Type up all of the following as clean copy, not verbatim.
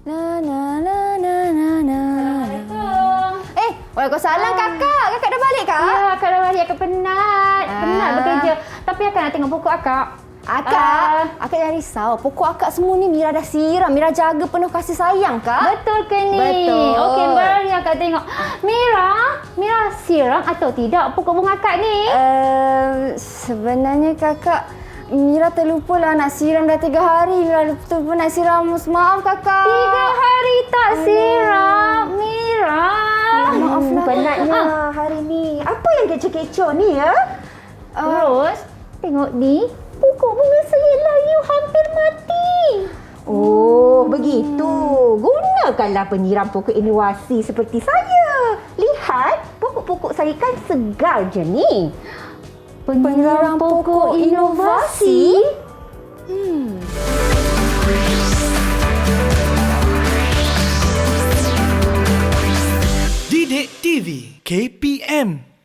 Na na na na na na. Waalaikumsalam kakak. Kakak dah balik kak? Ya, akak dah balik. Akak penat. Penat bekerja. Tapi akak nak tengok pokok akak. Akak jangan risau. Pokok akak semua ni Mira dah siram. Mira jaga penuh kasih sayang kak. Betul ke ni? Betul. Okey, baru akak tengok. Mira siram atau tidak pokok bunga akak ni? Sebenarnya kakak, Mira terlupa lah nak siram dah 3 hari. Mira terlupa nak siram. Maaf kakak. 3 hari tak siram. Mira. Maaf lah. Penatnya hari ni. Apa yang kecoh-kecoh ni ya? Ros, tengok ni. Pokok bunga saya layu hampir mati. Oh, begitu. Gunakanlah penyiram pokok inovasi seperti saya. Lihat, pokok-pokok saya kan segar je ni. Penyiram pokok inovasi? Didik TV KPM.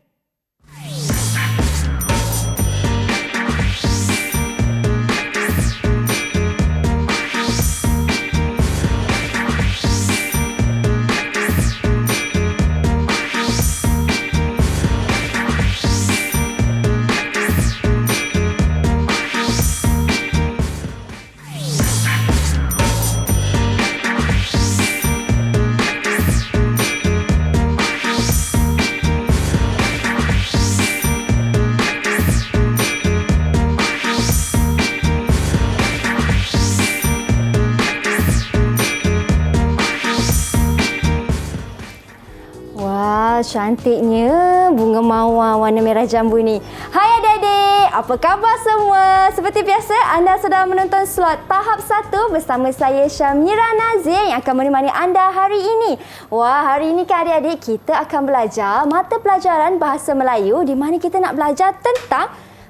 Cantiknya bunga mawar warna merah jambu ni. Hai adik-adik, apa khabar semua? Seperti biasa, anda sedang menonton slot tahap 1 bersama saya Syamira Nazir yang akan menemani anda hari ini. Wah, hari ini kan adik-adik kita akan belajar mata pelajaran Bahasa Melayu di mana kita nak belajar tentang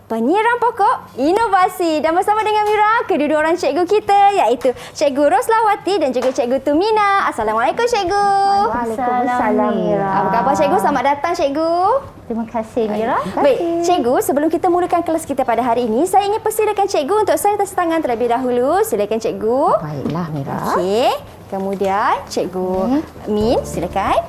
penyiram pokok inovasi. Dan bersama dengan Mira, kedua-dua orang cikgu kita iaitu Cikgu Roslawati dan juga Cikgu Tumina. Assalamualaikum Cikgu. Waalaikumsalam Mira. Apa khabar Cikgu? Selamat datang Cikgu. Terima kasih Mira. Baik, Cikgu, sebelum kita mulakan kelas kita pada hari ini, saya ingin persilakan Cikgu untuk sanitasi tangan terlebih dahulu. Silakan Cikgu. Baiklah Mira. Okey. Kemudian Cikgu Min, silakan.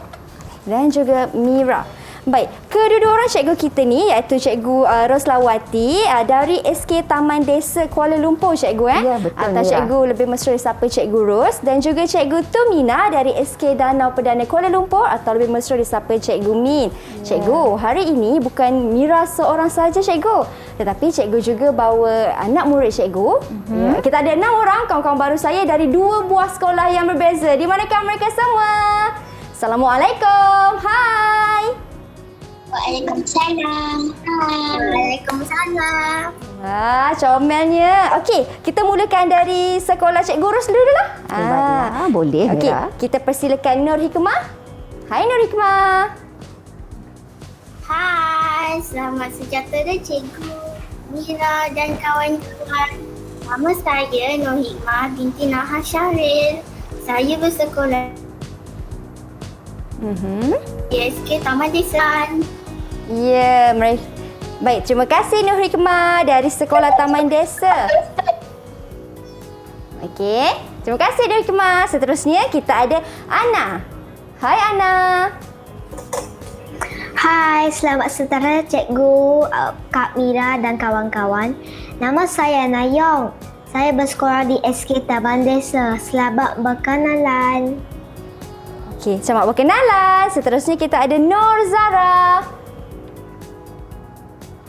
Dan juga Mira. Baik, kedua-dua orang cikgu kita ni iaitu Cikgu Roslawati dari SK Taman Desa Kuala Lumpur cikgu Ya, betul, atau Mira. cikgu lebih mesra disapa Cikgu Ros, dan juga Cikgu Tumina dari SK Danau Perdana Kuala Lumpur atau lebih mesra disapa Cikgu Min. Cikgu, hari ini bukan Mira seorang saja cikgu, tetapi cikgu juga bawa anak murid cikgu. Ya, kita ada 6 orang kawan-kawan baru saya dari 2 buah sekolah yang berbeza. Di manakah mereka semua? Assalamualaikum. Hai. Waalaikumsalam. Waalaikumsalam. Wah, comelnya. Okey, kita mulakan dari sekolah Cikgu Ros dulu lah. Baiklah, boleh Okey, Mira. kita persilakan Nur Hikmah. Hai Nur Hikmah. Hai, selamat sejahtera Cikgu Mira dan kawan-kawan. Nama saya Nur Hikmah binti Nahar Syahril. Saya bersekolah di SK Taman Desa. Ya, mereka. Baik, terima kasih Nur Hikmah dari Sekolah Taman Desa. Okey, terima kasih Nur Hikmah. Seterusnya kita ada Ana. Hai Ana. Hai, selamat sejahtera Cikgu Kak Mira dan kawan-kawan. Nama saya Nayong. Saya bersekolah di SK Taman Desa. Selamat berkenalan. Okey, selamat berkenalan. Seterusnya kita ada Nur Zara.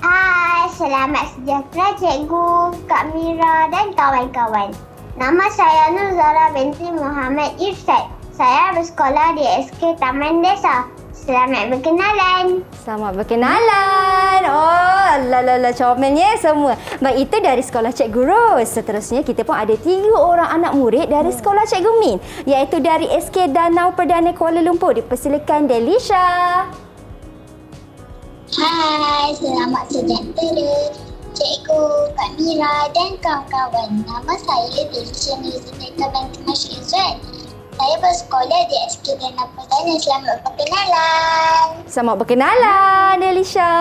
Hai, selamat sejahtera Cikgu Kak Mira dan kawan-kawan. Nama saya Nur Zara binti Muhammad Irsyad. Saya bersekolah di SK Taman Desa. Selamat berkenalan. Selamat berkenalan. Oh, la comelnya semua. Baik, itu dari sekolah Cikgu Ros. Seterusnya kita pun ada 3 orang anak murid dari sekolah Cikgu Min, iaitu dari SK Danau Perdana Kuala Lumpur. Dipersilakan Delisha. Hai, selamat sejahtera Cikgu Kak Mira dan kawan-kawan. Nama saya Delisha Nurzineta binti Mas Izzat. Saya bersekolah di SK Dana Perdana. Selamat berkenalan. Selamat berkenalan, Delisha.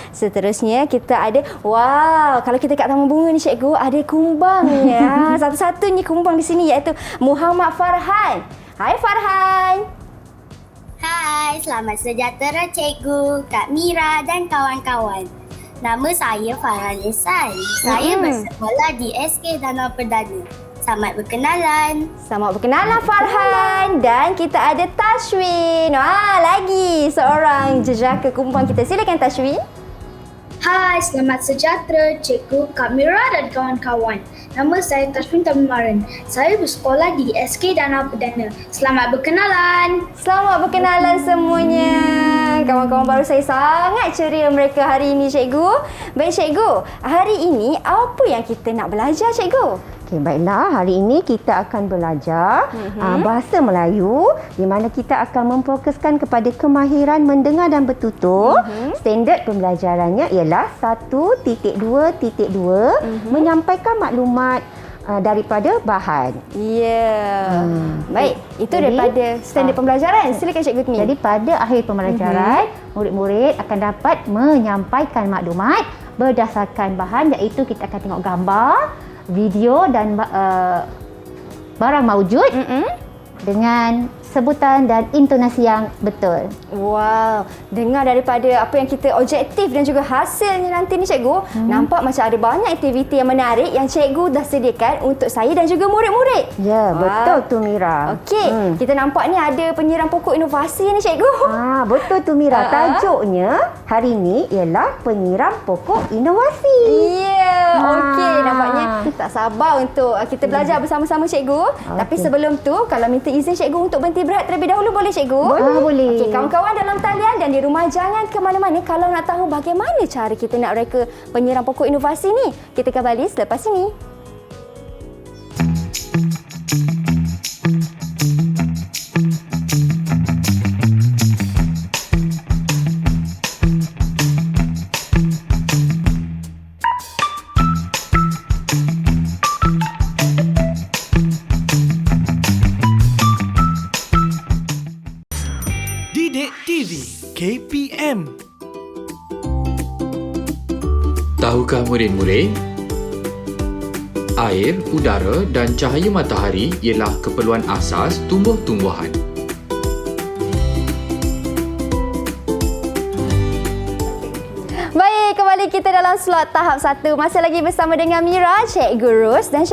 Seterusnya kita ada, wow, kalau kita kat Taman Bunga ni cikgu, ada kumbangnya. Satu-satunya kumbang di sini iaitu Muhammad Farhan. Hai Farhan. Hai, selamat sejahtera cikgu, Kak Mira dan kawan-kawan. Nama saya Farhan Ihsan. Saya bersekolah di SK Dana Perdana. Selamat berkenalan. Selamat berkenalan Farhan. Dan kita ada Tashwin. Lagi seorang jejaka kumbang kita. Silakan Tashwin. Hai, selamat sejahtera cikgu, Kak Mira dan kawan-kawan. Nama saya Tashwin Tamimaran. Saya bersekolah di SK Dana Perdana. Selamat berkenalan. Selamat berkenalan semuanya. Kawan-kawan baru saya sangat ceria mereka hari ini cikgu. Baik cikgu, hari ini apa yang kita nak belajar cikgu? Okey, baiklah. Hari ini kita akan belajar bahasa Melayu di mana kita akan memfokuskan kepada kemahiran mendengar dan bertutur. Standard pembelajarannya ialah 1.2.2 menyampaikan maklumat daripada bahan. Ya. Baik, itu daripada standard pembelajaran. Silakan Cikgu Tini. Jadi pada akhir pembelajaran, murid-murid akan dapat menyampaikan maklumat berdasarkan bahan, iaitu kita akan tengok gambar, video dan barang maujud dengan sebutan dan intonasi yang betul. Wow, dengar daripada apa yang kita objektif dan juga hasilnya nanti ni cikgu, nampak macam ada banyak aktiviti yang menarik yang cikgu dah sediakan untuk saya dan juga murid-murid. Ya, betul tu Mira. Okey, kita nampak ni ada penyiram pokok inovasi ni cikgu. Betul tu Mira. Tajuknya hari ni ialah penyiram pokok inovasi. Ya, okey, nampaknya tak sabar untuk kita belajar bersama-sama cikgu. Tapi sebelum tu, kalau minta izin cikgu untuk berhenti berehat terlebih dahulu, boleh cikgu? Boleh. Okey, kawan-kawan dalam talian dan di rumah, jangan ke mana-mana kalau nak tahu bagaimana cara kita nak reka penyiram pokok inovasi ni. Kita kembali selepas ini. Didik TV KPM. Tahukah murid-murid? Air, udara dan cahaya matahari ialah keperluan asas tumbuh-tumbuhan. Baik, kembali kita dalam slot tahap 1. Masih lagi bersama dengan Mira, Cikgu Ros dan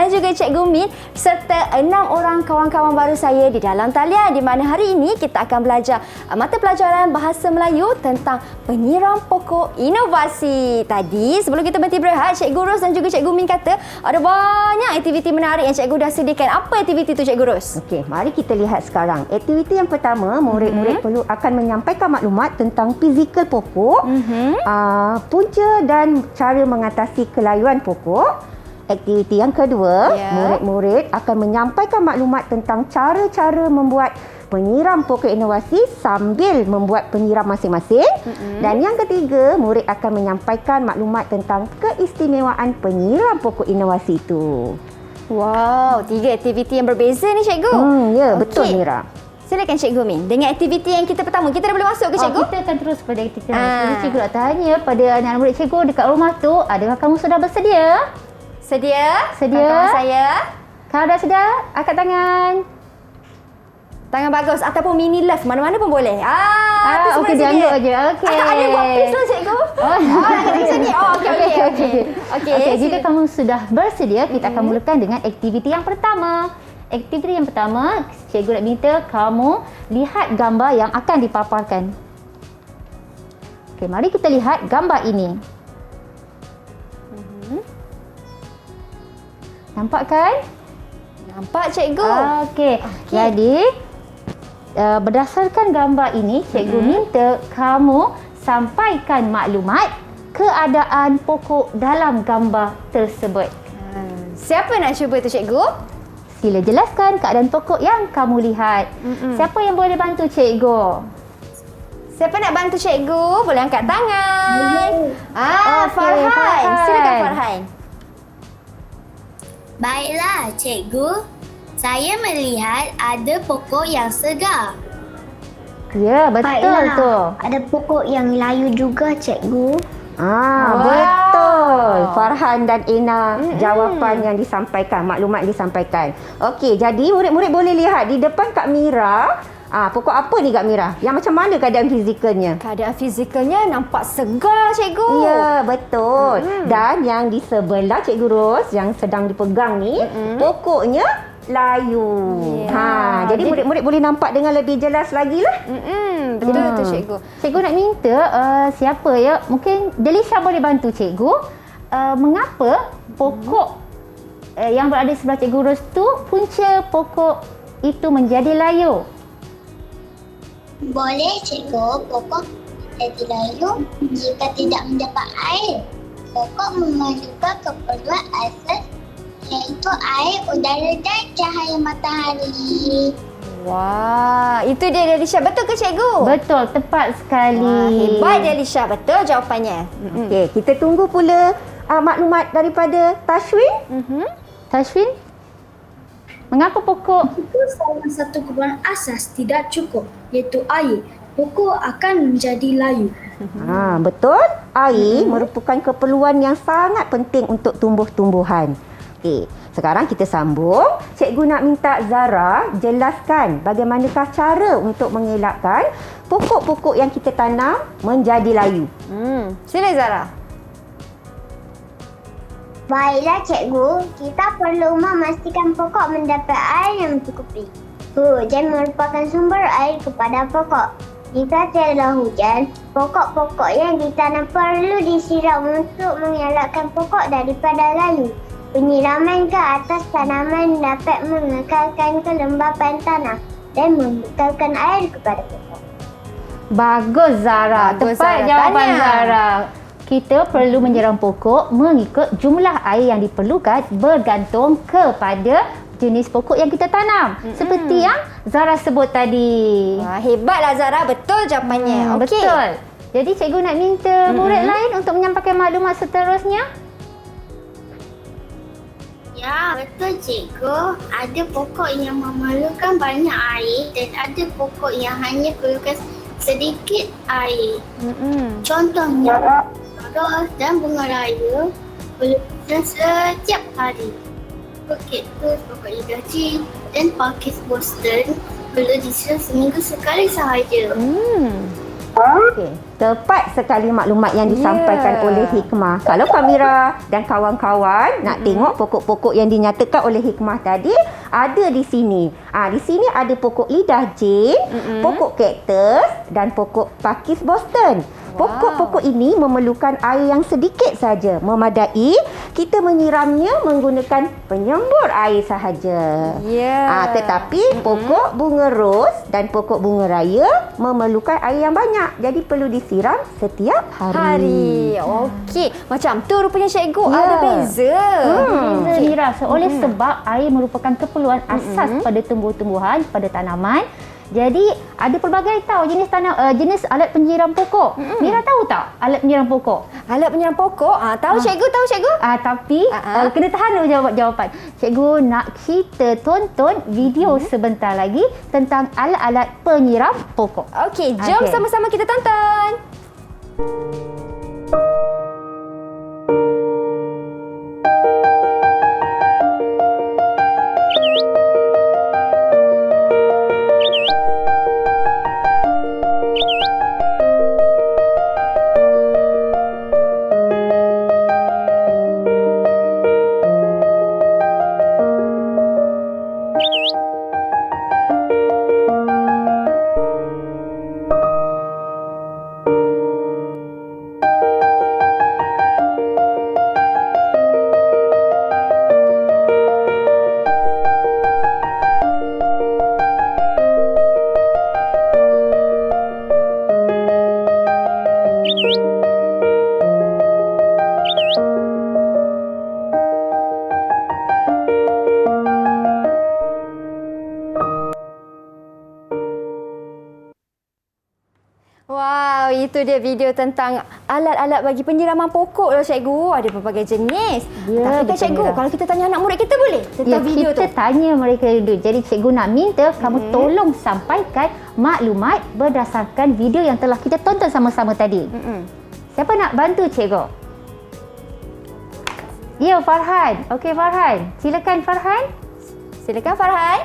juga Cikgu Min serta 6 orang kawan-kawan baru saya di dalam talian, di mana hari ini kita akan belajar mata pelajaran Bahasa Melayu tentang penyiram pokok inovasi. Tadi sebelum kita berhenti berehat, Cikgu Ros dan juga Cikgu Min kata ada banyak aktiviti menarik yang cikgu dah sediakan. Apa aktiviti tu Cikgu Ros? Okey, mari kita lihat sekarang. Aktiviti yang pertama, murid-murid perlu akan menyampaikan maklumat tentang fizikal pokok, punca dan cara mengatasi kelayuan pokok. Aktiviti yang kedua, murid-murid akan menyampaikan maklumat tentang cara-cara membuat penyiram pokok inovasi sambil membuat penyiram masing-masing. Dan yang ketiga, murid akan menyampaikan maklumat tentang keistimewaan penyiram pokok inovasi itu. Wow, 3 aktiviti yang berbeza ni cikgu. Ya, betul Mira. Silakan Cikgu Min. Dengan aktiviti yang kita pertama, kita dah boleh masuk ke cikgu? Kita akan terus pada aktiviti yang cikgu nak tanya pada anak murid cikgu dekat rumah tu, adakah kamu sudah bersedia? Sedia? Sedia? Kawan saya. Kalau dah sedia, angkat tangan. Tangan bagus ataupun mini love, mana-mana pun boleh. Okey, dia anggap aja. Okey. Ada buat peace lah cikgu. Nak sini. Okey. Jika kamu sudah bersedia, kita akan mulakan dengan aktiviti yang pertama. Aktiviti yang pertama, cikgu nak minta kamu lihat gambar yang akan dipaparkan. Okey, mari kita lihat gambar ini. Nampak kan? Nampak cikgu. Okey. Jadi, berdasarkan gambar ini, cikgu minta kamu sampaikan maklumat keadaan pokok dalam gambar tersebut. Siapa nak cuba tu cikgu? Sila jelaskan keadaan pokok yang kamu lihat. Siapa yang boleh bantu cikgu? Siapa nak bantu cikgu? Boleh angkat tangan. Okey, Farhan. Silakan Farhan. Baiklah, cikgu. Saya melihat ada pokok yang segar. Ya, betul Baiklah. tu. Ada pokok yang layu juga, cikgu. Wow. Betul. Farhan dan Ina jawapan yang disampaikan, maklumat yang disampaikan. Okey, jadi murid-murid boleh lihat di depan Kak Mira, pokok apa ni Kak Mira? Yang macam mana keadaan fizikalnya? Keadaan fizikalnya nampak segar, cikgu. Ya, betul. Dan yang di sebelah Cikgu Ros yang sedang dipegang ni, pokoknya layu. Ya. Jadi murid-murid boleh nampak dengan lebih jelas lagi lah. Betul tu, cikgu. Cikgu nak minta siapa ya? Mungkin Delisha boleh bantu cikgu. Mengapa pokok yang berada sebelah Cikgu Ros tu punca pokok itu menjadi layu? Boleh cikgu, pokok jadi layu jika tidak mendapat air. Pokok memerlukan keperluan asas iaitu air, udara dan cahaya matahari. Wah, itu dia Delisha. Betul ke cikgu? Betul, tepat sekali. Wah, hebat Delisha. Betul jawapannya. Okey, kita tunggu pula maklumat daripada Tashwin. Tashwin, mengapa pokok Jika salah satu keperluan asas tidak cukup, iaitu air, pokok akan menjadi layu. Betul. Air merupakan keperluan yang sangat penting untuk tumbuh-tumbuhan. Okey, sekarang kita sambung. Cikgu nak minta Zara jelaskan bagaimanakah cara untuk mengelakkan pokok-pokok yang kita tanam menjadi layu. Sila Zara. Baiklah cikgu, kita perlu memastikan pokok mendapat air yang mencukupi. Hujan merupakan sumber air kepada pokok. Jika tiada hujan, pokok-pokok yang ditanam perlu disiram untuk mengelakkan pokok daripada layu. Penyiraman ke atas tanaman dapat mengekalkan kelembapan tanah dan membekalkan air kepada pokok. Bagus Zara. Bagus, Tepat Zara. jawapan Tahniah. Zara. Kita perlu menyiram pokok mengikut jumlah air yang diperlukan bergantung kepada jenis pokok yang kita tanam. Seperti yang Zara sebut tadi. Wah, hebatlah Zara. Betul jawapannya. Okey. Betul. Jadi cikgu nak minta murid lain untuk menyampaikan maklumat seterusnya. Ya, betul cikgu. Ada pokok yang memerlukan banyak air dan ada pokok yang hanya perlukan sedikit air. Contohnya, ros dan bunga raya perlukan setiap hari. Pokok kaktus, pokok ligaci dan pakis Boston perlu disiram seminggu sekali sahaja. Okey, tepat sekali maklumat yang disampaikan oleh Hikmah. Kalau Kamira dan kawan-kawan nak tengok pokok-pokok yang dinyatakan oleh Hikmah tadi, ada di sini. Di sini ada pokok lidah jin, pokok kaktus dan pokok pakis Boston. Pokok-pokok ini memerlukan air yang sedikit saja, memadai. Kita menyiramnya menggunakan penyembur air sahaja. Ya. Tetapi pokok bunga ros dan pokok bunga raya memerlukan air yang banyak. Jadi perlu disiram setiap hari. Okey. Macam tu rupanya cikgu. Ya. Ada beza. Beza Mira. Oleh sebab air merupakan keperluan asas pada tumbuh-tumbuhan, pada tanaman. Jadi ada pelbagai jenis alat penyiram pokok. Mira tahu tak alat penyiram pokok? Alat penyiram pokok? Tahu cikgu, tahu cikgu. Tapi kena tahan dulu jawab jawapan. Cikgu nak kita tonton video sebentar lagi tentang alat-alat penyiram pokok. Okey, jom Okey. sama-sama kita tonton. Wow, Wow, itu dia video tentang alat-alat bagi penyiraman pokok lah cikgu. Ada berbagai jenis. Ya, Tapi kan cikgu, betul. kalau kita tanya anak murid kita boleh tentang video kita tu? tanya mereka dulu. Jadi cikgu nak minta kamu tolong sampaikan maklumat berdasarkan video yang telah kita tonton sama-sama tadi. Siapa nak bantu cikgu? Ya, Farhan. Okey, Farhan. Silakan Farhan. Silakan Farhan.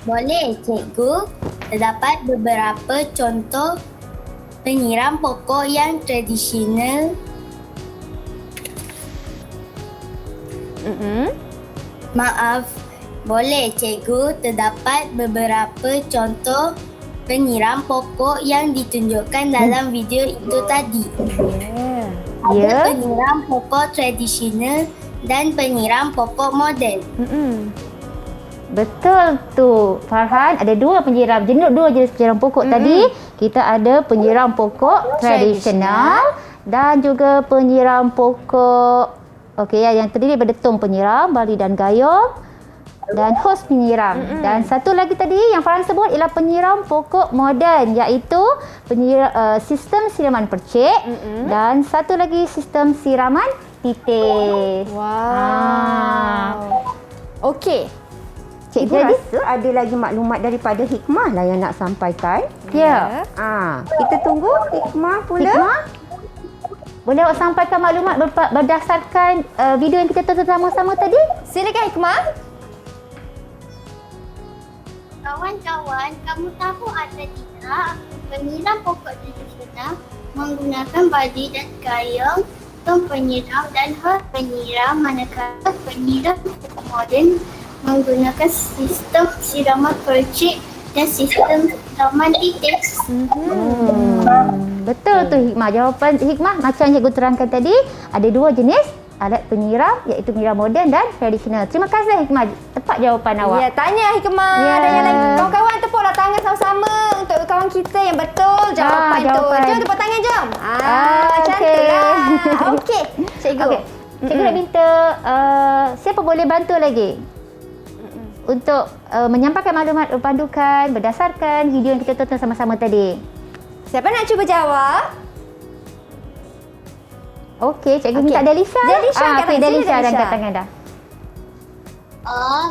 Boleh, cikgu. Terdapat beberapa contoh penyiram pokok yang tradisional. Maaf. Boleh, cikgu. Terdapat beberapa contoh penyiram pokok yang ditunjukkan dalam video itu tadi. Ada penyiram pokok tradisional dan penyiram pokok moden. Betul tu Farhan, ada dua jenis penyiram pokok tadi. Kita ada penyiram pokok tradisional dan juga penyiram pokok yang terdiri berdetung penyiram, bali dan gayung dan hos penyiram. Dan satu lagi tadi yang Farhan sebut ialah penyiram pokok moden, iaitu sistem siraman percik dan satu lagi sistem siraman titis. Okey. Cikgu rasa ada lagi maklumat daripada Hikmah lah yang nak sampaikan. Ya. Kita tunggu Hikmah pula. Hikmah? Boleh awak sampaikan maklumat berdasarkan video yang kita tonton sama-sama tadi? Silakan Hikmah. Kawan-kawan, kamu tahu atau tidak penyiram pokok tradisional menggunakan bali dan gayung, tong penyiram dan hos penyiram, manakala penyiram pokok moden menggunakan sistem siraman percik dan sistem siraman titis. Betul tu Hikmah. Jawapan Hikmah macam cikgu terangkan tadi, ada dua jenis alat penyiram, iaitu penyiram moden dan tradisional. Terima kasih Hikmah. Tepat jawapan awak. Ya, tanya Hikmah dan yang lain. Kawan-kawan tepuklah tangan sama-sama untuk kawan kita yang betul jawapan tu. Jom tepuk tangan jom. Cantiklah. Okey, cikgu. Cikgu nak minta siapa boleh bantu lagi untuk menyampaikan maklumat pandukan berdasarkan video yang kita tonton sama-sama tadi. Siapa nak cuba jawab? Okey, cikgu minta Delisha. Delisha dah angkat tangan dah.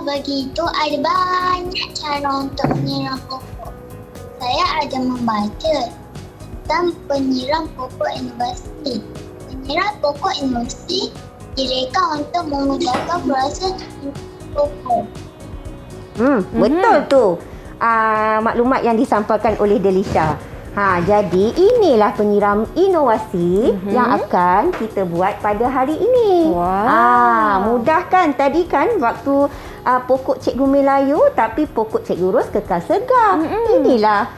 Begitu ada banyak cara untuk menyiram pokok. Saya ada membaca tentang penyiram pokok inovasi. Penyiram pokok inovasi direka untuk memudahkan proses pokok. Betul tu. Maklumat yang disampaikan oleh Delisha. Jadi inilah penyiram inovasi yang akan kita buat pada hari ini. Mudah kan? Tadi kan waktu pokok Cikgu Melayu, tapi pokok Cikgu Ros kekal segar. Inilah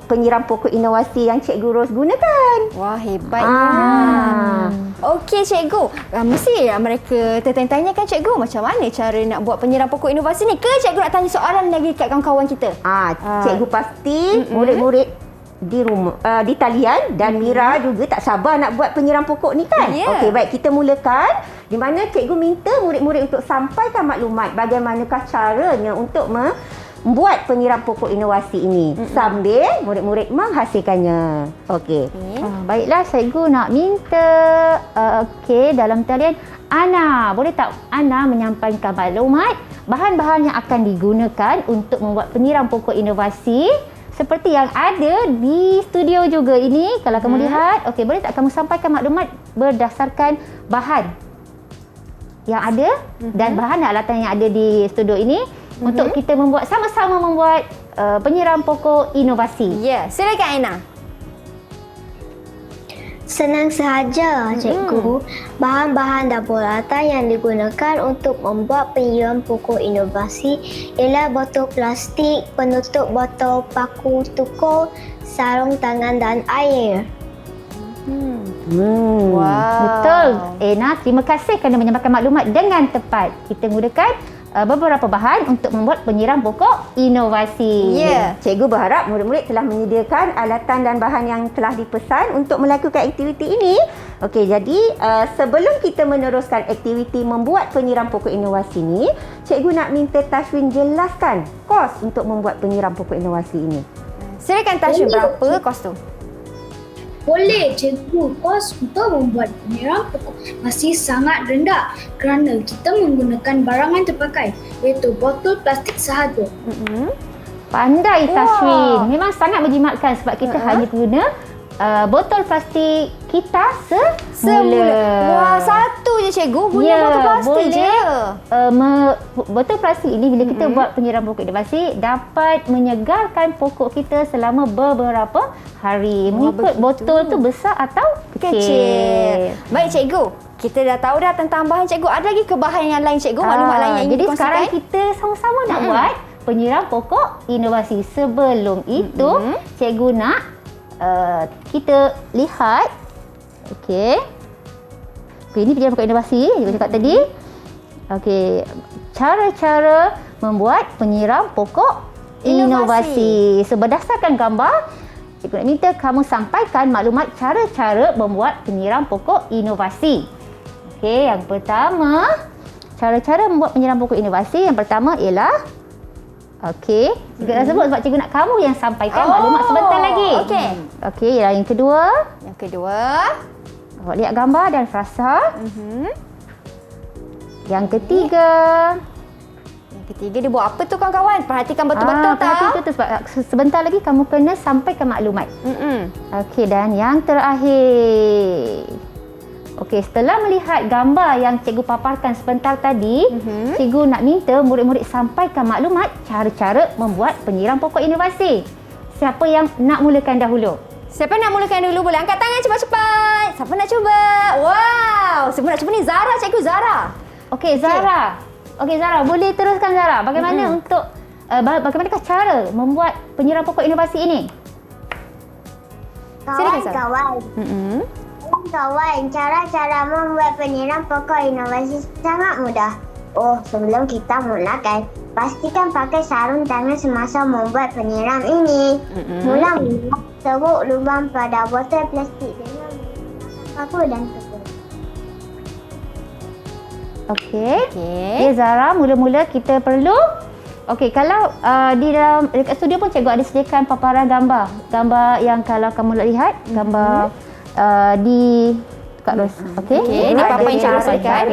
penyiram pokok inovasi yang Cikgu Ros gunakan. Wah, hebatnya. Okey cikgu, mesti mereka tertanya-tanya kan cikgu, macam mana cara nak buat penyiram pokok inovasi ni? Ke cikgu nak tanya soalan lagi kat kawan-kawan kita? Cikgu pasti murid-murid di rumah, di talian dan Mira juga tak sabar nak buat penyiram pokok ni kan? Okey, baik, kita mulakan. Di mana cikgu minta murid-murid untuk sampaikan maklumat bagaimanakah caranya untuk membuat penyiram pokok inovasi ini sambil murid-murid menghasilkannya. Okey. Baiklah, cikgu nak minta dalam talian Ana. Boleh tak Ana menyampaikan maklumat bahan-bahan yang akan digunakan untuk membuat penyiram pokok inovasi seperti yang ada di studio juga ini. Kalau kamu lihat, okey, boleh tak kamu sampaikan maklumat berdasarkan bahan yang ada dan bahan dan alatan yang ada di studio ini untuk kita membuat sama-sama membuat penyiram pokok inovasi. Ya, silakan Aina. Senang sahaja, cikgu. Bahan-bahan dapur rata yang digunakan untuk membuat penyiram pokok inovasi ialah botol plastik, penutup botol, paku tukur, sarung tangan dan air. Betul. Aina, terima kasih kerana menyampaikan maklumat dengan tepat. Kita gunakan beberapa bahan untuk membuat penyiram pokok inovasi. Ya. Cikgu berharap murid-murid telah menyediakan alatan dan bahan yang telah dipesan untuk melakukan aktiviti ini. Okey, jadi sebelum kita meneruskan aktiviti membuat penyiram pokok inovasi ini, cikgu nak minta Tashwin jelaskan kos untuk membuat penyiram pokok inovasi ini. Silakan Tashwin, berapa kos tu? Boleh cikgu, kos untuk membuat penyiram pokok masih sangat rendah kerana kita menggunakan barangan terpakai iaitu botol plastik sahaja. Pandai Tashwin. Memang sangat menjimatkan sebab kita hanya guna botol plastik kita semula. Wah, satu je cikgu guna botol plastik je. Botol plastik ini bila kita buat penyiram pokok inovasi dapat menyegarkan pokok kita selama beberapa hari. Mengikut botol tu besar atau kecil. Baik cikgu, kita dah tahu dah tentang bahan cikgu. Ada lagi ke bahan yang lain cikgu? Maklumat lain yang ingin jadi dikongsikan? sekarang kita sama-sama nak buat penyiram pokok inovasi. Sebelum itu, cikgu nak kita lihat. Okey, ini penyiram pokok inovasi cikgu cakap tadi. Okey, cara-cara membuat penyiram pokok inovasi. So berdasarkan gambar, cikgu nak minta kamu sampaikan maklumat cara-cara membuat penyiram pokok inovasi. Okey, yang pertama, cara-cara membuat penyiram pokok inovasi yang pertama ialah okey, cikgu dah sebut sebab cikgu nak kamu yang sampaikan maklumat sebentar lagi. Okey. Okey, yang kedua, awak lihat gambar dan frasa. Yang ketiga, dia buat apa tu kawan-kawan? Perhatikan betul-betul tak? Perhatikan betul sebab sebentar lagi kamu kena sampaikan maklumat. Okey, dan yang terakhir. Okey, setelah melihat gambar yang cikgu paparkan sebentar tadi, cikgu nak minta murid-murid sampaikan maklumat cara-cara membuat penyiram pokok inovasi. Siapa yang nak mulakan dahulu? Siapa nak mulakan dulu? Boleh angkat tangan cepat-cepat. Siapa nak cuba? Wow, siapa nak cuba ni? Zara, cikgu Zara. Okey, Zara. Okey, Zara, boleh teruskan Zara. Bagaimana untuk bagaimanakah cara membuat penyiram pokok inovasi ini? Kawan-kawan, cara-cara membuat penyiram pokok inovasi sangat mudah. Sebelum kita mulakan, pastikan pakai sarung tangan semasa membuat penyiram ini. Mula-mula, tebuk lubang pada botol plastik dengan menggunakan paku dan tukur. Okey. Zara, mula-mula kita perlu kalau di dalam dekat studio pun cikgu ada sediakan paparan gambar. Gambar yang kalau kamu nak lihat, gambar di Kak Ros. Okey. Ini apa yang cikgu sediakan?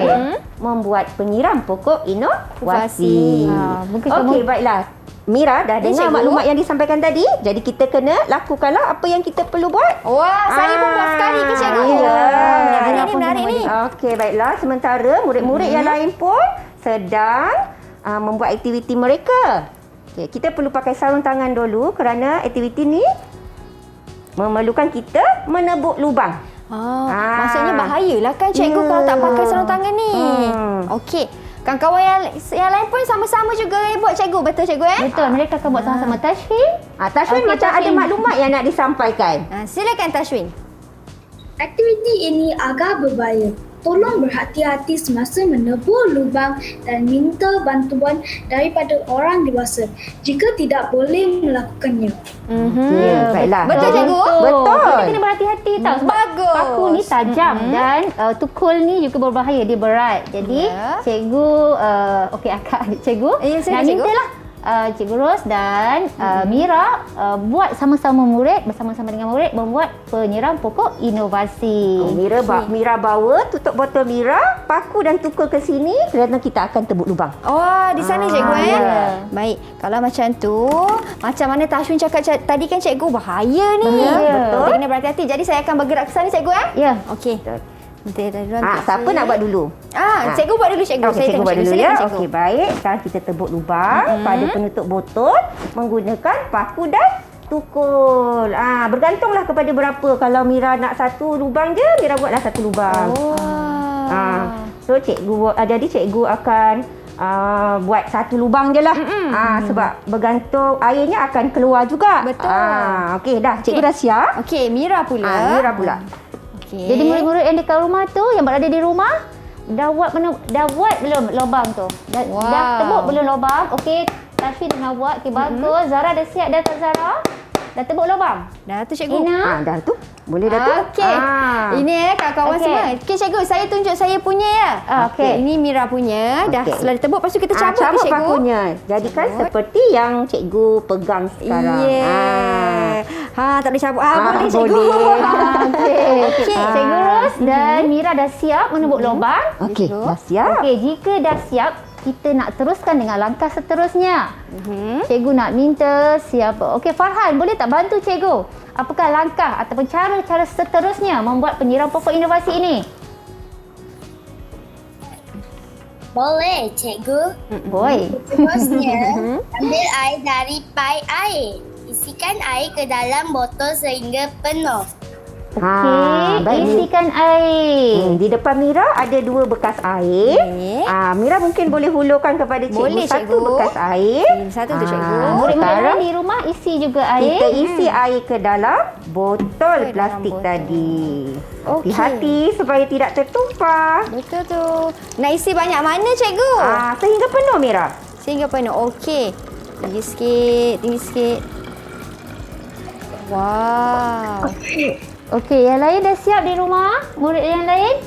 Membuat penyiram pokok inovasi. Mungkin Okey, baiklah. Mira dah dengar maklumat yang disampaikan tadi. Jadi kita kena lakukanlah apa yang kita perlu buat. Wah, saya pun buat sekali ke cikgu? Menarik ni. Okey, baiklah. Sementara murid-murid yang lain pun sedang membuat aktiviti mereka. Okey, kita perlu pakai sarung tangan dulu kerana aktiviti ni memerlukan kita menebuk lubang. Maksudnya bahayalah kan cikgu kalau tak pakai sarung tangan ni. Okey. Kawan-kawan yang lain pun sama-sama juga buat cikgu. Betul cikgu Betul, mereka akan buat sama-sama. Tashwin? Tashwin macam ada maklumat yang nak disampaikan. Silakan Tashwin. Aktiviti ini agak berbahaya. Tolong berhati-hati semasa menebur lubang dan minta bantuan daripada orang dewasa jika tidak boleh melakukannya. Baiklah. Betul cikgu? Betul. Kita kena berhati-hati tau sebab paku ni tajam dan tukul ni juga berbahaya, dia berat. Jadi cikgu akak cikgu nak mintalah Cikgu Ros dan Mira buat sama-sama murid, bersama-sama dengan murid membuat penyiram pokok inovasi. Mira bawa tutup botol Mira, paku dan tukul ke sini kerana kita akan tebuk lubang. Di sana cikgu Baik, kalau macam tu, macam mana Tashwin cakap tadi kan cikgu, bahaya ni. Betul. Kita kena berhati-hati. Jadi saya akan bergerak ke sana cikgu Ya. Okey. Siapa nak buat dulu? Cikgu buat dulu cikgu. Okey, cikgu buat dulu ya. Okey, baik. Sekarang kita tebuk lubang pada penutup botol menggunakan paku dan tukul. Bergantunglah kepada berapa. Kalau Mira nak satu lubang je, Mira buatlah satu lubang. So jadi cikgu akan buat satu lubang je lah. Sebab bergantung airnya akan keluar juga. Betul. Okey, dah. Cikgu dah siap. Okey, Mira pula. Mira pula. Jadi murid-murid yang dekat rumah tu, yang berada di rumah, dah buat belum lubang tu? Dah tebuk belum lubang? Okey, Tasfi tengah buat. Okey, bagus. Zara dah siap dah tak Zara? Dah tebuk lubang? Dah tu cikgu. Ina? Dah tu. Boleh dah tu. Okey. Ini kawan-kawan semua. Okey cikgu, saya tunjuk saya punya ya. Okey. Ini Mira punya. Dah setelah ditebuk, lepas tu kita cabut ke cabut cikgu? pakunya. Jadikan seperti yang cikgu pegang sekarang. Tak boleh cabut. Boleh cikgu. Okey. Cikgu Ros dan Mira dah siap menebuk lubang. Okey, dah siap. Okey, jika dah siap, kita nak teruskan dengan langkah seterusnya. Cikgu nak minta siapa? Okey, Farhan, boleh tak bantu cikgu? Apakah langkah ataupun cara-cara seterusnya membuat penyiram pokok inovasi ini? Boleh, cikgu. Boy. Terusnya, ambil air dari paip air. Isikan air ke dalam botol sehingga penuh. Okey, baik. isikan air. Di depan Mira ada 2 bekas air. Mira mungkin boleh hulurkan kepada cikgu. Boleh, satu cikgu. bekas air. Satu tu cikgu. Murid-murid di rumah isi juga air. Kita isi air ke dalam botol plastik tadi. Okey. Hati-hati supaya tidak tertumpah. Betul tu. Nak isi banyak mana cikgu? Sehingga penuh Mira. Sehingga penuh. Okey. Tinggi sikit. Wow. Okey, yang lain dah siap di rumah? Murid yang lain?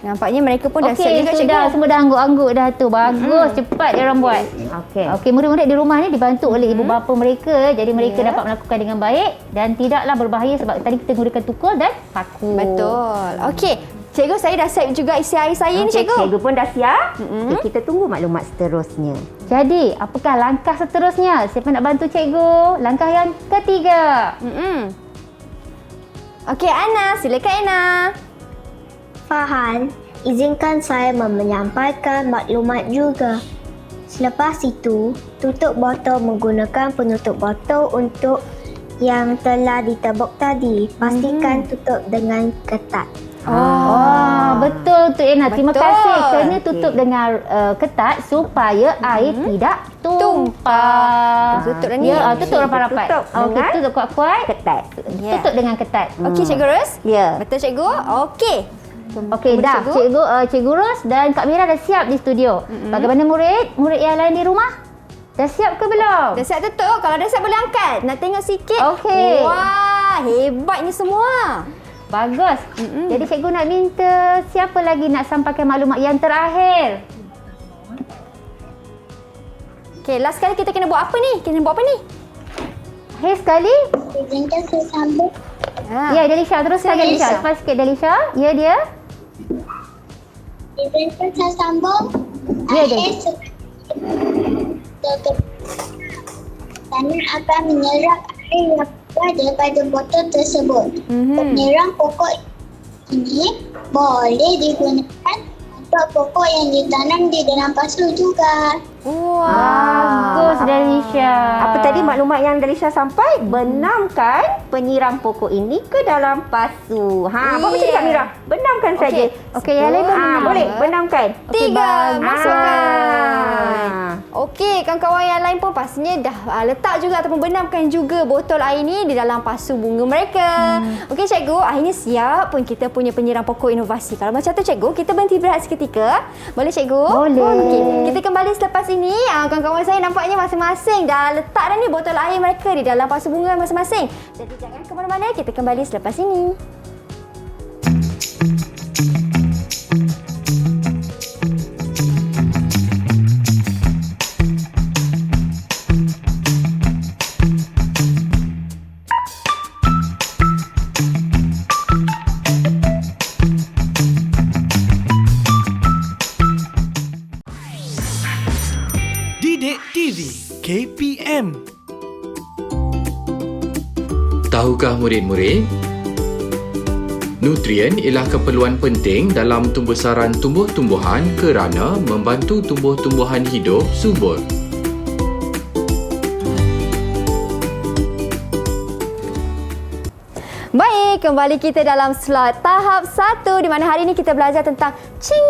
Nampaknya mereka pun dah siap Okey, juga cikgu. sudah. Semua dah angguk-angguk dah tu. Bagus, cepat dia orang buat. Okey, murid-murid di rumah ni dibantu oleh ibu bapa mereka. Jadi mereka dapat melakukan dengan baik dan tidaklah berbahaya sebab tadi kita gunakan tukul dan paku. Betul. Okey. Cikgu, saya dah siap juga isi air saya ni cikgu. Cikgu pun dah siap. Okay, kita tunggu maklumat seterusnya. Jadi, apakah langkah seterusnya? Siapa nak bantu cikgu? Langkah yang ketiga. Okey, Ana. Silakan Ana. Farhan, izinkan saya menyampaikan maklumat juga. Selepas itu, tutup botol menggunakan penutup botol untuk yang telah ditebuk tadi. Pastikan tutup dengan ketat. Betul tu Ena. Terima Betul. kasih kerana tutup dengan ketat supaya air tidak tumpah. Tutup dah ni. Ya, tutup rapat-rapat. Tutup Okey, dengan tutup kuat-kuat. Ketat. Tutup dengan ketat. Okey cikgu Ros. Ya. Betul cikgu? Okey. Okey, dah. Cikgu Ros dan Kak Mira dah siap di studio. Bagaimana murid? Murid yang lain di rumah? Dah siap ke belum? Dah siap tutup. Kalau dah siap boleh angkat. Nak tengok sikit. Okey. Wah, hebatnya semua. Bagus. Jadi cikgu nak minta siapa lagi nak sampaikan maklumat yang terakhir? Okey, last sekali kita kena buat apa ni? Akhir sekali. Izinkan saya sambung. Ya, Delisha. Teruskan Delisha. Cepat sikit Delisha. Ya, dia. Izinkan saya sambung. Ya, Air tanah akan menyerap air yang keluar daripada botol tersebut. Penyiram pokok ini boleh digunakan untuk pokok yang ditanam di dalam pasu juga. Bagus Delisha. Apa tadi maklumat yang Delisha sampai? Benamkan penyiram pokok ini ke dalam pasu. Buat macam ni Kak Mira. Benamkan saja. Okey, yang lain boleh benamkan. 3, masukkan. Okey, kawan-kawan yang lain pun pastinya dah letak juga ataupun benamkan juga botol air ni di dalam pasu bunga mereka. Okey cikgu, akhirnya siap pun kita punya penyiram pokok inovasi. Kalau macam tu cikgu, kita berhenti berehat seketika. Boleh cikgu? Boleh. Okey, kita kembali selepas ini. Kawan-kawan saya nampaknya masing-masing dah letak dah ni botol air mereka di dalam pasu bunga masing-masing. Jadi jangan ke mana-mana, kita kembali selepas ini. Didik TV KPM. Tahukah murid-murid? Nutrien ialah keperluan penting dalam pembesaran tumbuh-tumbuhan kerana membantu tumbuh-tumbuhan hidup subur. Baik, kembali kita dalam slot tahap 1 di mana hari ini kita belajar tentang cing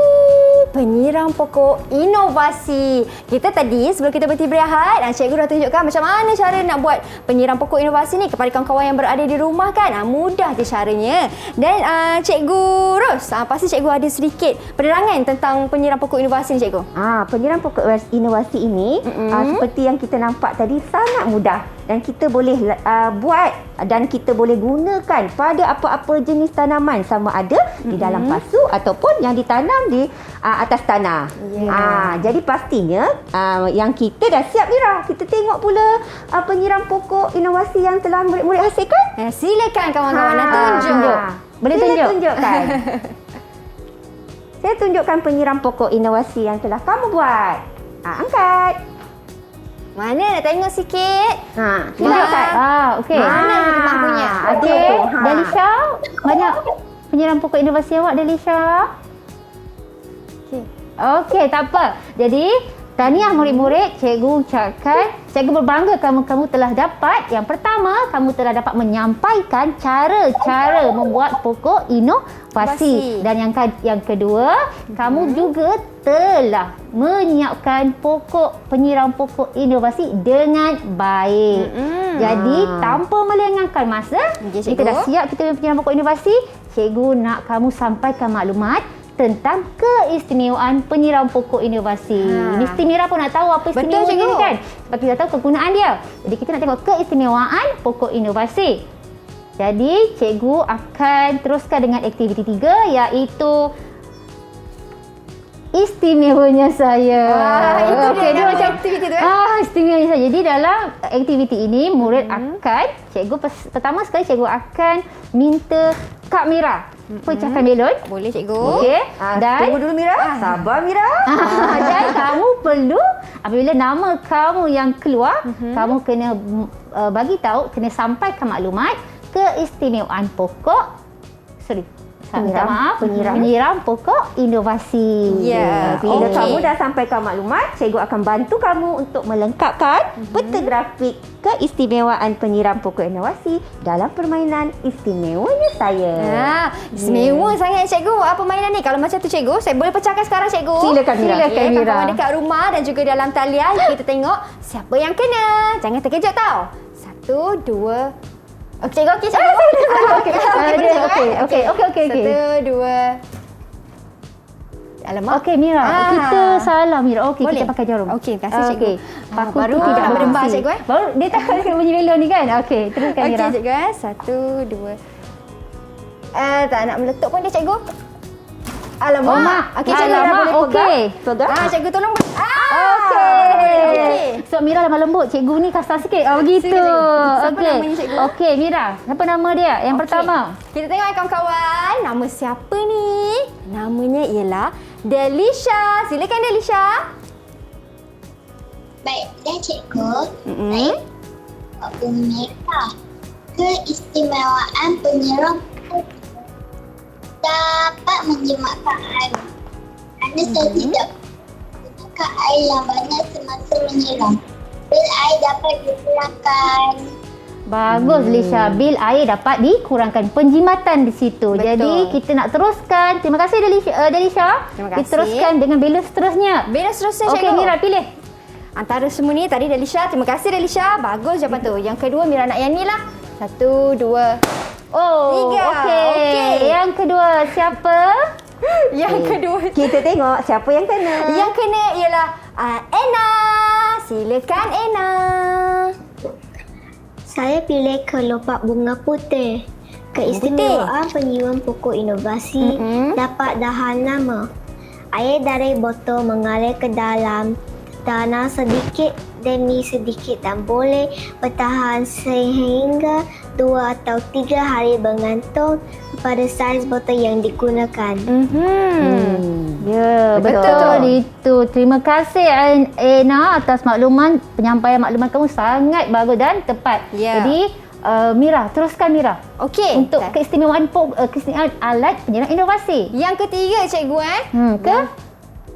penyiram pokok inovasi. Kita tadi sebelum kita berhenti berehat, cikgu dah tunjukkan macam mana cara nak buat penyiram pokok inovasi ni kepada kawan-kawan yang berada di rumah kan. Mudah je caranya. Dan Cikgu Ros, pasti cikgu ada sedikit penerangan tentang penyiram pokok inovasi ni cikgu. Penyiram pokok inovasi ini seperti yang kita nampak tadi sangat mudah dan kita boleh buat dan kita boleh gunakan pada apa-apa jenis tanaman, sama ada di dalam pasu ataupun yang ditanam di atas tanah. Jadi pastinya yang kita dah siap Mira. Kita tengok pula penyiram pokok inovasi yang telah murid-murid hasilkan. Silakan kawan-kawan nak tunjuk. Boleh tunjuk? Tunjukkan. Saya tunjukkan penyiram pokok inovasi yang telah kamu buat. Angkat. Mana nak tengok sikit? Tunjukkan. Okey. Mana mampunya? Okey. Delisha, banyak penyiram pokok inovasi awak, Delisha. Okey, tak apa. Jadi, tahniah murid-murid, cikgu ucapkan, cikgu berbangga kamu telah dapat. Yang pertama, kamu telah dapat menyampaikan cara-cara membuat pokok inovasi. Dan yang kedua, kamu juga telah menyiapkan penyiram pokok inovasi dengan baik. Jadi, tanpa melengahkan masa, kita dah siap kita punya penyiram pokok inovasi. Cikgu nak kamu sampaikan maklumat tentang keistimewaan penyiram pokok inovasi. Mesti Mira pun nak tahu apa istimewa ni kan? Sebab kita tahu kegunaan dia. Jadi kita nak tengok keistimewaan pokok inovasi. Jadi cikgu akan teruskan dengan aktiviti 3 iaitu istimewanya saya. Itu dia macam aktiviti tu istimewanya saya. Jadi dalam aktiviti ini murid akan, pertama sekali cikgu akan minta Kak Mira pecahkan belon. Boleh cikgu. Okey. Dan Tunggu dulu Mira. Sabar Mira. dan kamu perlu, apabila nama kamu yang keluar, kamu kena bagi tahu, kena sampaikan maklumat keistimewaan pokok. Penyiram pokok inovasi. Bila kamu dah sampaikan maklumat, cikgu akan bantu kamu untuk melengkapkan peta grafik keistimewaan penyiram pokok inovasi dalam permainan istimewanya saya. Istimewa sangat cikgu. Apa permainan ni? Kalau macam tu cikgu, saya boleh pecahkan sekarang cikgu. Silakan Mira. Kawan-kawan dekat rumah dan juga dalam talian, kita tengok siapa yang kena. Jangan terkejut tau. 1, 2. Okey, cikgu. Okey. 1, 2. Alamak. Okey Mira, kita salah Mira. Okey, kita pakai jarum. Okey, terima kasih cikgu. Paku baru tu tidak berdebar berfungsi. cikgu Baru dia takut kena bunyi belon ni kan. Okey, teruskan Mira. Okey cikgu 1, 2. Tak nak meletup pun dia cikgu. Alamak. Okey cikgu boleh pegang. Cikgu tolong. Okey. So Mira lemah lembut. Cikgu ni kasar sikit. Begitu. Siapa namanya cikgu? Okey Mira, apa nama dia? Yang pertama. Kita tengok kawan-kawan. Nama siapa ni? Namanya ialah Delisha. Silakan Delisha. Baiklah cikgu. Saya Mereka. Keistimewaan penyiram dapat menjimatkan air. Kerana saya tidak gunakan air yang banyak semasa menyiram. Bil air dapat dikurangkan. Bagus Lisha, bil air dapat dikurangkan, penjimatan di situ. Betul. Jadi kita nak teruskan. Terima kasih Delisha. Terima kasih. Kita teruskan dengan belon seterusnya. Belon seterusnya Okey cikgu. Mira, pilih. Antara semua ni tadi Delisha. Terima kasih Delisha. Bagus jawapan tu. Yang kedua Mira nak yang ni lah. 1, 2. 3. Okey. Yang kedua siapa? Yang kedua. Kita tengok siapa yang kena. Yang kena ialah Anna. Silakan Anna. Saya pilih kelopak bunga putih. Keistimewaan penyiram pokok inovasi dapat tahan lama. Air dari botol mengalir ke dalam tanah sedikit demi sedikit dan boleh bertahan sehingga 2 atau 3 hari bergantung pada saiz botol yang digunakan. Ya, betul itu. Terima kasih Anna atas penyampaian maklumat kamu sangat bagus dan tepat. Jadi Mira, teruskan Mira. Okey. Untuk keistimewaan alat penyiram inovasi. Yang ketiga cikgu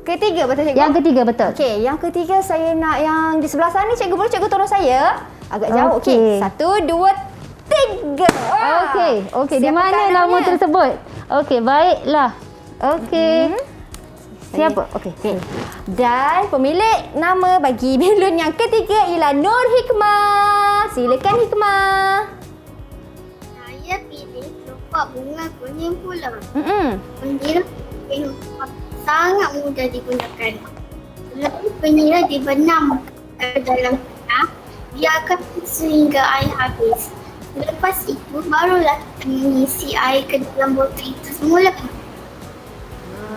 Ketiga betul cikgu? Yang ketiga betul. Okey, yang ketiga saya nak yang di sebelah sana cikgu. Boleh cikgu tolong saya? Agak jauh. Okey. 1, 2, 3. Okey. Di mana nama tersebut? Okey, baiklah. Okey. Siapa? Okey. Okay. Dan pemilik nama bagi belon yang ketiga ialah Nur Hikmah. Silakan Hikmah. Saya pilih kelopak bunga kuning pula. Mm-mm. Penyirap sangat mudah digunakan. Selalu penyirap dibenam ke dalam tanah, biarkan sehingga air habis. Lepas itu barulah mengisi air ke dalam botol itu semula.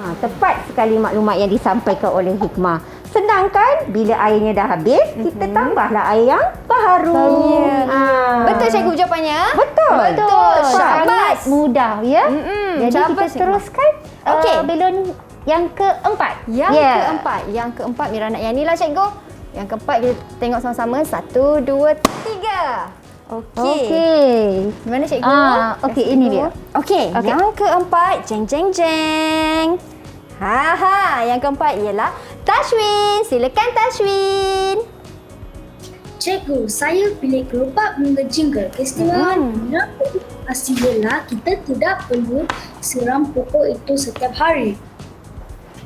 Tepat sekali maklumat yang disampaikan oleh Hikmah. Senang kan? Bila airnya dah habis, kita tambahlah air yang baru. Betul cikgu jawapannya? Betul. Syabas. Sangat mudah ya. Jadi Syabas, kita Hikmah. teruskan Okey. belon yang keempat. Yang keempat Mira nak yang ni lah cikgu. Yang keempat kita tengok sama-sama. 1, 2, 3. Okey. Di mana cikgu? Okey, ini dia. Okey, Okey. yang keempat, jeng jeng jeng. Yang keempat ialah Tashwin. Silakan Tashwin. Cikgu, saya pilih kelopak bunga jingga. Keistimewaan menyiram pokok ialah kita tidak perlu siram pokok itu setiap hari.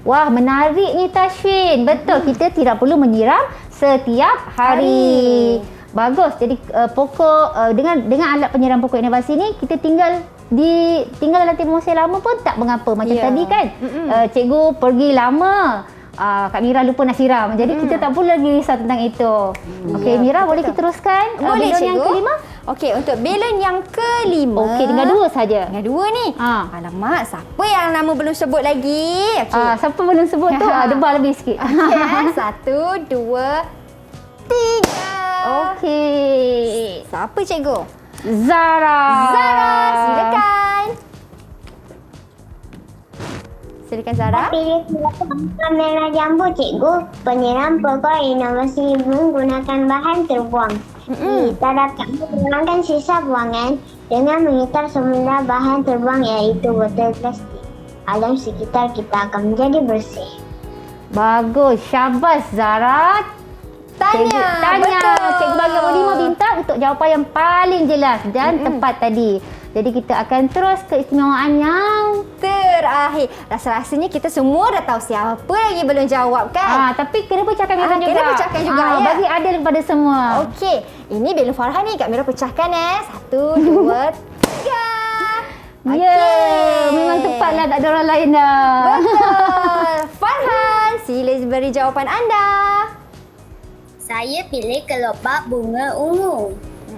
Wah, menariknya Tashwin. Betul, kita tidak perlu menyiram setiap hari. Bagus. Jadi pokok dengan alat penyiram pokok inovasi ni kita tinggal dalam tempoh masa lama pun tak mengapa. Macam tadi kan, cikgu pergi lama, Kak Mira lupa nak siram. Jadi kita tak perlu lagi risau tentang itu. Okey, Mira boleh kita teruskan Boleh belon cikgu. yang kelima? Okey, untuk belon yang kelima. Okey, tinggal 2 saja. Tinggal 2 ni. Alamak, siapa yang nama belum sebut lagi? Okey. Siapa belum sebut tu? Debar lebih sikit. Okey, 1, 2, 3. Okey. Siapa cikgu? Zara, silakan. Silakan Zara. Pilih kamera jambu cikgu. Penyiram pokok inovasi menggunakan bahan terbuang. Kita dapat menghilangkan sisa buangan dengan mengitar semula bahan terbuang iaitu botol plastik. Alam sekitar kita akan menjadi bersih. Bagus. Syabas Zara. Tanya. Betul. Cikgu bagi 5 bintang untuk jawapan yang paling jelas dan tepat tadi. Jadi kita akan terus keistimewaan yang terakhir. Rasa-rasanya kita semua dah tahu siapa lagi belum jawab kan? Tapi kena pecahkan juga. Kena pecahkan juga ya. Bagi adil kepada semua. Okey. Ini belon Farhan ni Kak Mira pecahkan 1, 2, 3. Ya, memang tepatlah, tak ada orang lain dah. Betul. Farhan, sila beri jawapan anda. Saya pilih kelopak bunga ungu.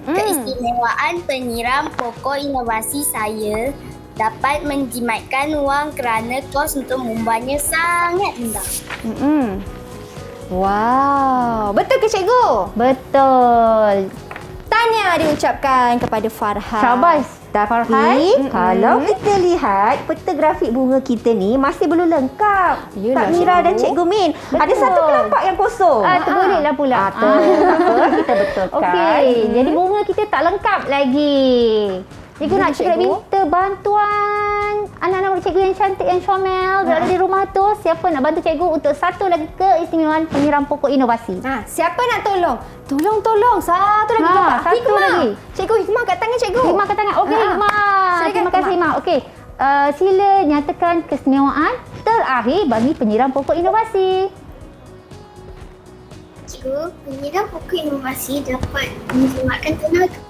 Keistimewaan penyiram pokok inovasi saya dapat menjimatkan wang kerana kos untuk membuatnya sangat rendah. Wow, betul ke cikgu? Betul. Tanya diucapkan kepada Farhan. Syabas. Tapi kalau kita lihat peta grafik bunga kita ni masih belum lengkap. Kak Mira dan Cikgu Min. Ada satu kelopak yang kosong. Terbolehlah pula. Tak apa, kita betulkan. Okey, jadi bunga kita tak lengkap lagi. Cikgu nak minta bantuan anak-anak murid cikgu yang cantik, yang comel berada di rumah tu. Siapa nak bantu cikgu untuk satu lagi keistimewaan penyiram pokok inovasi? Siapa nak tolong? Tolong. Satu lagi kelopak. Satu Hikmah. lagi. Cikgu Hikmah kat tangan cikgu. Hikmah kat tangan. Okey, Hikmah. Terima kasih Hikmah. Okey. Sila nyatakan keistimewaan terakhir bagi penyiram pokok inovasi. Cikgu, penyiram pokok inovasi dapat menjimatkan tenaga.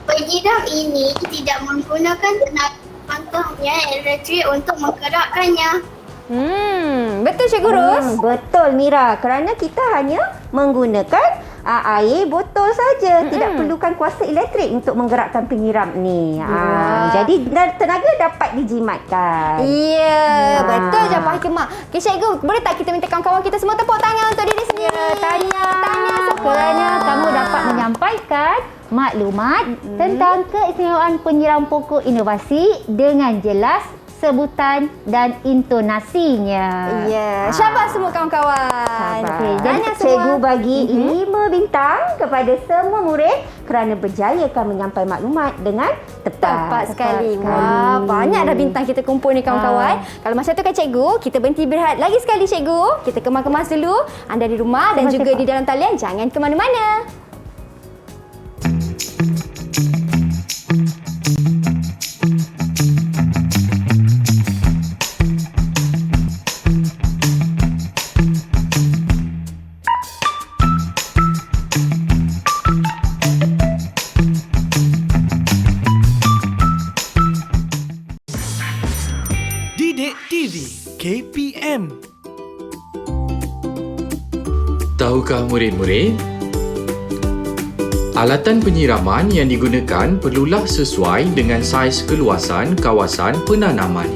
Penyiram ini tidak menggunakan tenaga contohnya elektrik untuk menggerakkannya. Betul Cikgu Ros? Betul Mira, kerana kita hanya menggunakan air botol saja. Tidak perlukan kuasa elektrik untuk menggerakkan penyiram ni. Jadi tenaga dapat dijimatkan. Ya, betul jawapan Hikmah. Okey Cikgu, boleh tak kita minta kawan-kawan kita semua tepuk tangan untuk diri sendiri? Tanya semua. Kerana kamu dapat menyampaikan maklumat tentang keistimewaan penyiram pokok inovasi dengan jelas, sebutan dan intonasinya. Ya, syabas semua kawan-kawan. Okay, Tanya jadi semua. cikgu bagi 5 bintang kepada semua murid kerana berjayakan menyampai maklumat dengan Tepat sekali. Wah, banyak dah bintang kita kumpul ni kawan-kawan. Kalau masa tu kan cikgu, kita berhenti berehat lagi sekali cikgu. Kita kemas-kemas dulu. Anda di rumah dan juga di dalam talian jangan ke mana-mana. Tahukah murid-murid? Alatan penyiraman yang digunakan perlulah sesuai dengan saiz keluasan kawasan penanaman.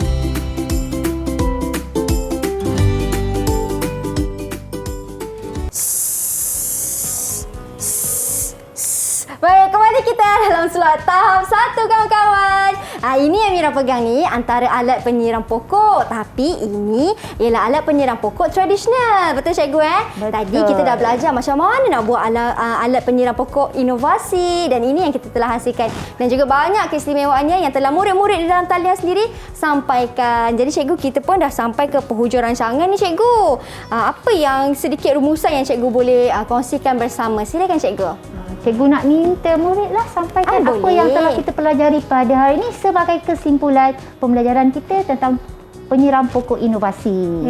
Baik, kembali kita dalam slot tahap 1 kawan-kawan. Ini yang Mira pegang ni antara alat penyiram pokok. Tapi ini ialah alat penyiram pokok tradisional. Betul cikgu Betul. Tadi kita dah belajar macam mana nak buat alat penyiram pokok inovasi. Dan ini yang kita telah hasilkan. Dan juga banyak keistimewaannya yang telah murid-murid di dalam talian sendiri sampaikan. Jadi cikgu, kita pun dah sampai ke penghujung rancangan ni cikgu. Apa yang sedikit rumusan yang cikgu boleh kongsikan bersama? Silakan cikgu. Cikgu nak minta muridlah sampaikan apa boleh. yang telah kita pelajari pada hari ini sebagai kesimpulan pembelajaran kita tentang penyiram pokok inovasi.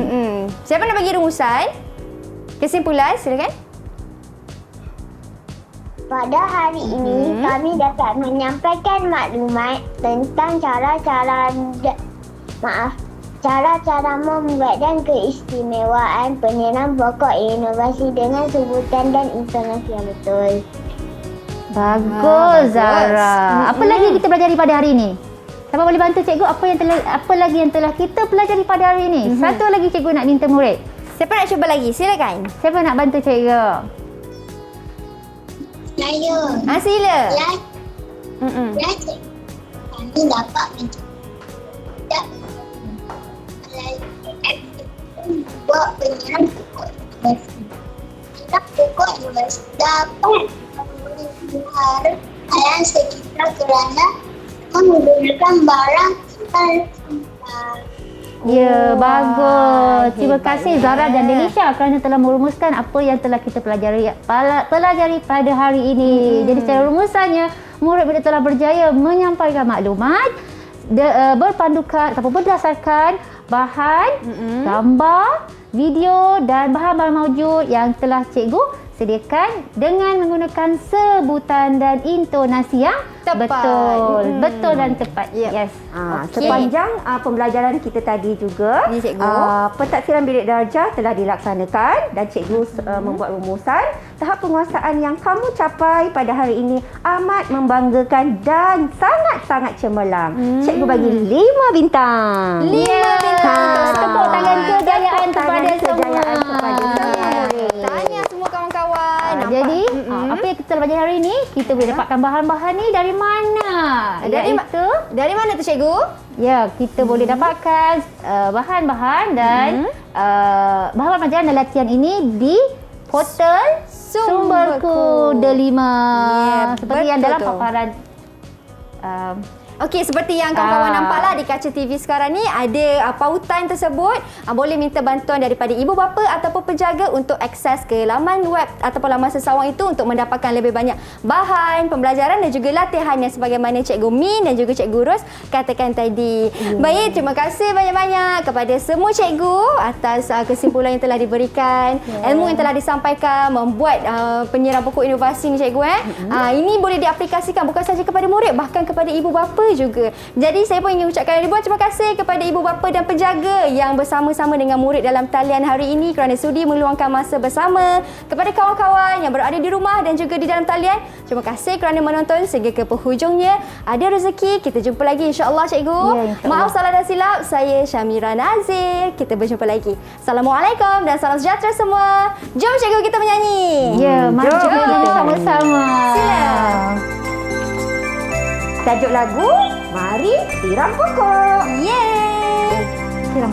Siapa nak bagi rumusan? Kesimpulan, silakan. Pada hari ini, kami dapat menyampaikan maklumat tentang cara-cara membuat dan keistimewaan penyiram pokok inovasi dengan sebutan dan intonasi yang betul. Bagus, Zara. Apa lagi kita pelajari pada hari ini? Siapa boleh bantu cikgu apa lagi yang telah kita pelajari pada hari ini? Satu lagi cikgu nak minta murid. Siapa nak cuba lagi? Silakan. Siapa nak bantu cikgu? Saya. Sila. Ya, cikgu. Kami dapat mencapai buat penyiram pokok inovasi. Penyiram pokok inovasi dapat halaman sekitar kerana menggunakan barang sekitar. Ya, bagus. Terima kasih Zara dan Delisha kerana telah merumuskan apa yang telah kita pelajari pada hari ini. Jadi secara rumusannya, murid-murid telah berjaya menyampaikan maklumat berpandukan ataupun berdasarkan bahan, gambar, video dan bahan-bahan maujud yang telah cikgu sediakan dengan menggunakan sebutan dan intonasi yang tepat. Betul dan tepat. Yep. Yes. Sepanjang pembelajaran kita tadi juga, Ni, cikgu. Pentaksiran bilik darjah telah dilaksanakan dan cikgu membuat rumusan. Tahap penguasaan yang kamu capai pada hari ini amat membanggakan dan sangat-sangat cemerlang. Cikgu bagi 5 bintang. 5 bintang. Tepuk tangan kejayaan kepada semua. Tanya semua kawan-kawan. Jadi, apa yang kita belajar hari ini, kita boleh dapatkan bahan-bahan ni dari mana? Dari mana tu cikgu? Ya, kita boleh dapatkan bahan-bahan dan bahan-bahan pelajaran dan latihan ini di portal Sumberku Delima. Seperti yang dalam paparan Okey, seperti yang kawan-kawan nampaklah di kaca TV sekarang ni ada pautan tersebut. Boleh minta bantuan daripada ibu bapa ataupun penjaga untuk akses ke laman web ataupun laman sesawang itu untuk mendapatkan lebih banyak bahan pembelajaran dan juga latihan yang sebagaimana Cikgu Min dan juga Cikgu Ros katakan tadi. Baik, terima kasih banyak-banyak kepada semua cikgu atas kesimpulan yang telah diberikan, ilmu yang telah disampaikan, membuat penyiram pokok inovasi ni cikgu. Ini boleh diaplikasikan bukan sahaja kepada murid, bahkan kepada ibu bapa juga. Jadi saya pun ingin ucapkan ribuan terima kasih kepada ibu bapa dan penjaga yang bersama-sama dengan murid dalam talian hari ini kerana sudi meluangkan masa bersama. Kepada kawan-kawan yang berada di rumah dan juga di dalam talian, terima kasih kerana menonton sehingga ke penghujungnya. Ada rezeki, kita jumpa lagi insya-Allah cikgu. Maaf salah dan silap, saya Syamira Nazir. Kita berjumpa lagi. Assalamualaikum dan salam sejahtera semua. Jom cikgu kita menyanyi. Ya, mari kita sama-sama. Sila. Tajuk lagu, Mari Siram Pokok. Yeay. Siram.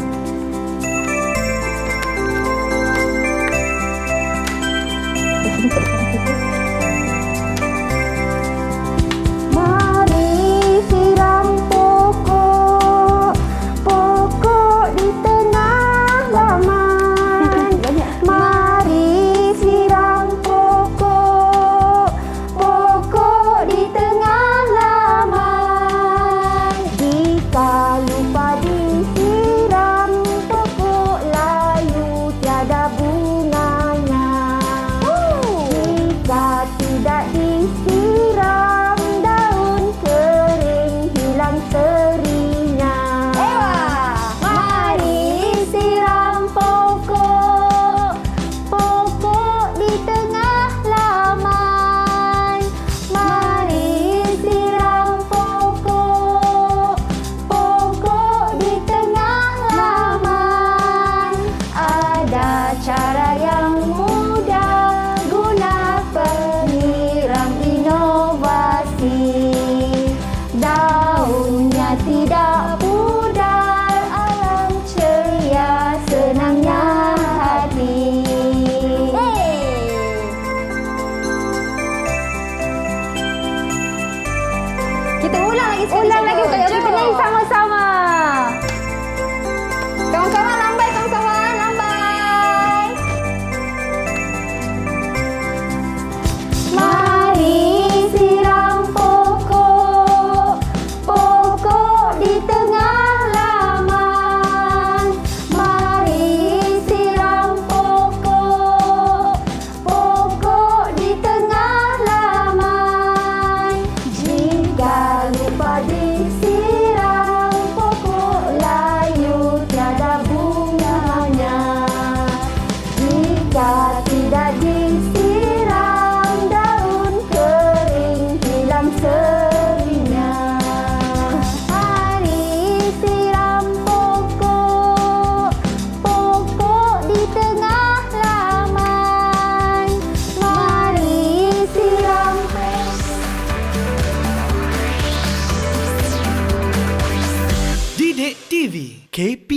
Mari siram pokok, pokok di tengah laman. Mari siram pokok, pokok di tengah laman. Jika lupa disiram KPM